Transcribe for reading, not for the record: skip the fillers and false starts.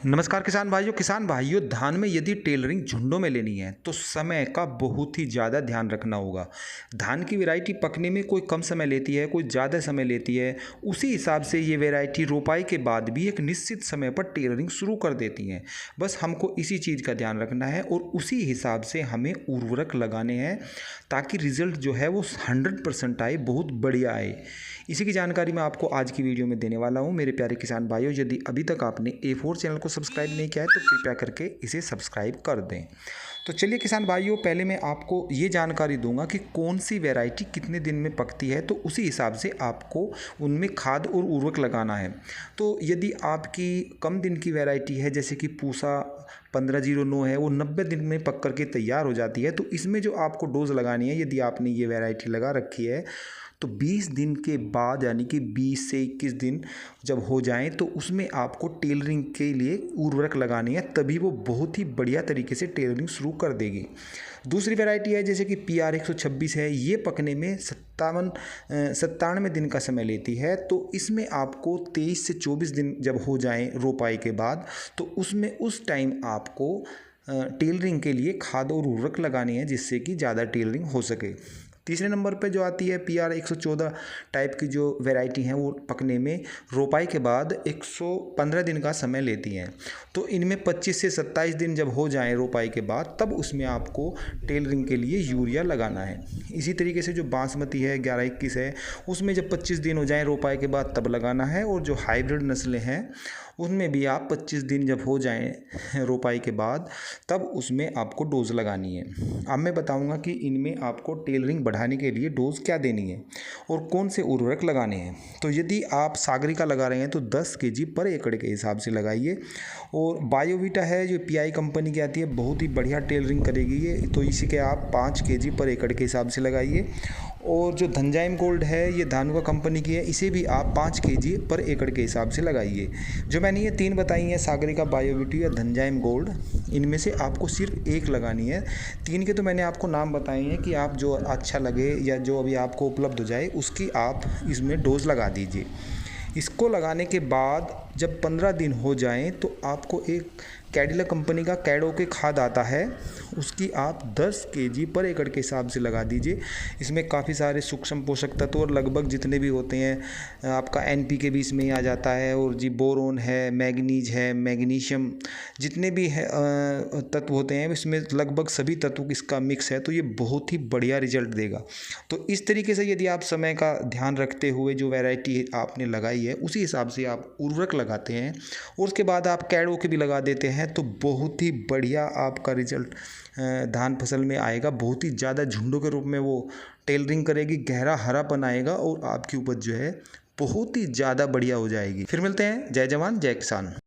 नमस्कार किसान भाइयों धान में यदि टेलरिंग झुंडों में लेनी है तो समय का बहुत ही ज़्यादा ध्यान रखना होगा। धान की वैरायटी पकने में कोई कम समय लेती है, कोई ज़्यादा समय लेती है। उसी हिसाब से ये वैरायटी रोपाई के बाद भी एक निश्चित समय पर टेलरिंग शुरू कर देती हैं। बस हमको इसी चीज़ का ध्यान रखना है और उसी हिसाब से हमें उर्वरक लगाने हैं ताकि रिजल्ट जो है वो 100% आए, बहुत बढ़िया आए। इसी की जानकारी मैं आपको आज की वीडियो में देने वाला हूं। मेरे प्यारे किसान भाइयों, यदि अभी तक आपने A4 चैनल को सब्सक्राइब नहीं किया है तो कृपया करके इसे सब्सक्राइब कर दें। तो चलिए किसान भाइयों, पहले मैं आपको ये जानकारी दूंगा कि कौन सी वैरायटी कितने दिन में पकती है, तो उसी हिसाब से आपको उनमें खाद और उर्वरक लगाना है। तो यदि आपकी कम दिन की वैरायटी है, जैसे कि पूसा 1509 है, वो 90 दिन में पक करके तैयार हो जाती है, तो इसमें जो आपको डोज लगानी है, यदि आपने ये वैरायटी लगा रखी है तो 20 दिन के बाद, यानी कि 20 से 21 दिन जब हो जाएं तो उसमें आपको टेलरिंग के लिए उर्वरक लगानी है, तभी वो बहुत ही बढ़िया तरीके से टेलरिंग शुरू कर देगी। दूसरी वैरायटी है जैसे कि PR 126 है, ये पकने में 97 दिन का समय लेती है। तो इसमें आपको 23 से 24 दिन जब हो जाएं रोपाई के बाद, तो उसमें उस टाइम आपको टेलरिंग के लिए खाद और उर्वरक लगानी है, जिससे कि ज़्यादा टेलरिंग हो सके। तीसरे नंबर पे जो आती है PR 114 टाइप की जो वैरायटी हैं, वो पकने में रोपाई के बाद 115 दिन का समय लेती हैं। तो इनमें 25 से 27 दिन जब हो जाएं रोपाई के बाद, तब उसमें आपको टेलरिंग के लिए यूरिया लगाना है। इसी तरीके से जो बासमती है 1121 है, उसमें जब 25 दिन हो जाएं रोपाई के बाद तब लगाना है। और जो हाइब्रिड नस्लें हैं उनमें भी आप 25 दिन जब हो जाएं रोपाई के बाद, तब उसमें आपको डोज लगानी है। अब मैं बताऊंगा कि इनमें आपको टेलरिंग बढ़ाने के लिए डोज क्या देनी है और कौन से उर्वरक लगाने हैं। तो यदि आप सागरिका लगा रहे हैं तो 10 kg पर एकड़ के हिसाब से लगाइए। और बायोवीटा है जो PI कंपनी की आती है, बहुत ही बढ़िया टेलरिंग करेगी ये, तो इसी के आप 5 kg पर एकड़ के हिसाब से लगाइए। और जो धनजाइम गोल्ड है, ये धानुका कंपनी की है, इसे भी आप 5 kg पर एकड़ के हिसाब से लगाइए। जो मैंने ये 3 बताई हैं, सागरिका, बायोविटी या धनजाइम गोल्ड, इनमें से आपको सिर्फ एक लगानी है। 3 के तो मैंने आपको नाम बताए हैं कि आप जो अच्छा लगे या जो अभी आपको उपलब्ध हो जाए उसकी आप इसमें डोज लगा दीजिए। इसको लगाने के बाद जब 15 दिन हो जाएं तो आपको एक कैडिला कंपनी का कैडो के खाद आता है, उसकी आप 10 kg पर एकड़ के हिसाब से लगा दीजिए। इसमें काफ़ी सारे सूक्ष्म पोषक तत्व और लगभग जितने भी होते हैं, आपका NPK भी इसमें ही आ जाता है, और जी बोरोन है, मैग्नीज है, मैग्नीशियम, जितने भी है तत्व होते हैं इसमें लगभग सभी तत्व इसका मिक्स है। तो ये बहुत ही बढ़िया रिजल्ट देगा। तो इस तरीके से यदि आप समय का ध्यान रखते हुए जो वैरायटी आपने लगाई है उसी हिसाब से आप उर्वरक लगाते हैं और उसके बाद आप कैडो के भी लगा देते हैं, तो बहुत ही बढ़िया आपका रिजल्ट धान फसल में आएगा। बहुत ही ज़्यादा झुंडों के रूप में वो टेलरिंग करेगी, गहरा हरापन आएगा और आपकी उपज जो है बहुत ही ज़्यादा बढ़िया हो जाएगी। फिर मिलते हैं। जय जवान जय किसान।